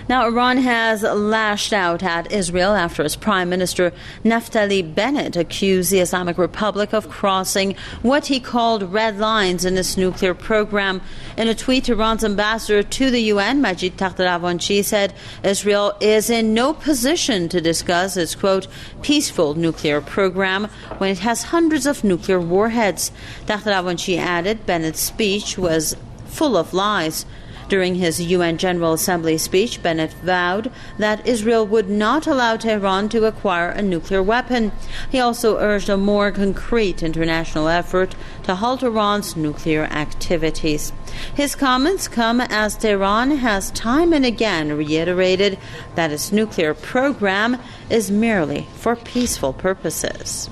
Now, Iran has lashed out at Israel after its Prime Minister Naftali Bennett accused the Islamic Republic of crossing what he called red lines in its nuclear program. In a tweet, Iran's ambassador to the UN, Majid Takht-e-Ravanchi, said Israel is in no position to discuss its, quote, peaceful nuclear program when it has hundreds of nuclear warheads. Takht-e-Ravanchi added Bennett's speech was full of lies. During his UN General Assembly speech, Bennett vowed that Israel would not allow Tehran to acquire a nuclear weapon. He also urged a more concrete international effort to halt Iran's nuclear activities. His comments come as Tehran has time and again reiterated that its nuclear program is merely for peaceful purposes.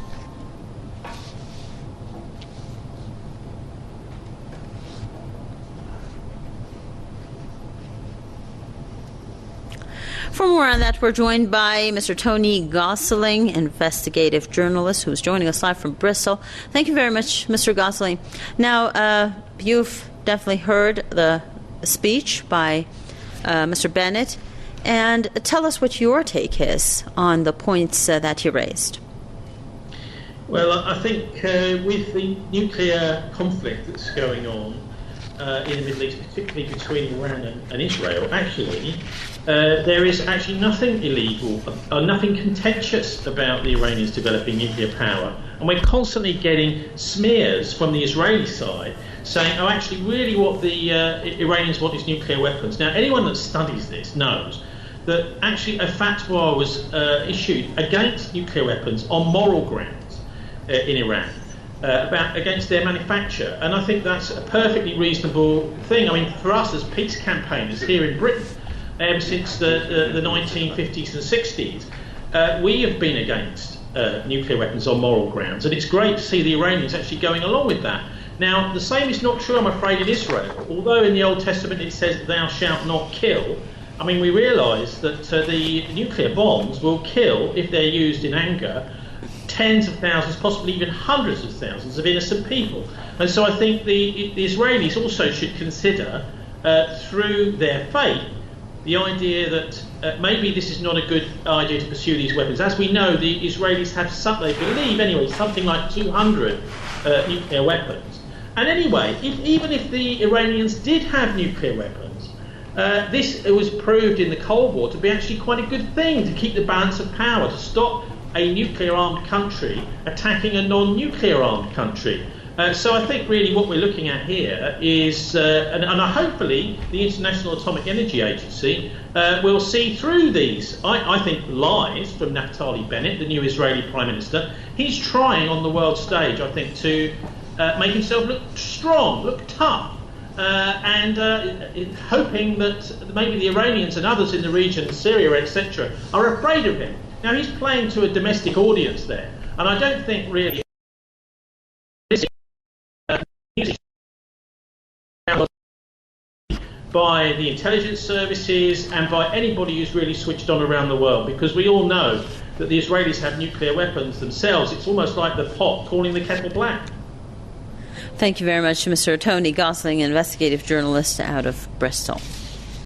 For more on that, we're joined by Mr. Tony Gosling, investigative journalist, who's joining us live from Bristol. Thank you very much, Mr. Gosling. Now, you've definitely heard the speech by Mr. Bennett, and tell us what your take is on the points that he raised. Well, I think with the nuclear conflict that's going on in the Middle East, particularly between Iran and Israel, actually, there is actually nothing illegal or nothing contentious about the Iranians developing nuclear power. And we're constantly getting smears from the Israeli side saying, oh, actually, really what the Iranians want is nuclear weapons. Now, anyone that studies this knows that actually a fatwa was issued against nuclear weapons on moral grounds in Iran. Against their manufacture, and I think that's a perfectly reasonable thing. I mean, for us as peace campaigners here in Britain, since the 1950s and 60s, we have been against nuclear weapons on moral grounds, and it's great to see the Iranians actually going along with that. Now, the same is not true, I'm afraid, in Israel. Although in the Old Testament it says, "Thou shalt not kill," I mean, we realise that the nuclear bombs will kill, if they're used in anger, tens of thousands, possibly even hundreds of thousands of innocent people. And so I think the Israelis also should consider, through their faith, the idea that maybe this is not a good idea to pursue these weapons. As we know, the Israelis have they believe anyway, something like 200 nuclear weapons. And anyway, even if the Iranians did have nuclear weapons, this was proved in the Cold War to be actually quite a good thing to keep the balance of power, to stop a nuclear-armed country attacking a non-nuclear armed country. So I think really what we're looking at here is, and hopefully the International Atomic Energy Agency will see through these, I think, lies from Naftali Bennett, the new Israeli Prime Minister. He's trying on the world stage, I think, to make himself look strong, look tough, and hoping that maybe the Iranians and others in the region, Syria, etc., are afraid of him. Now, he's playing to a domestic audience there, and I don't think really by the intelligence services and by anybody who's really switched on around the world, because we all know that the Israelis have nuclear weapons themselves. It's almost like the pot calling the kettle black. Thank you very much, Mr. Tony Gosling, investigative journalist out of Bristol.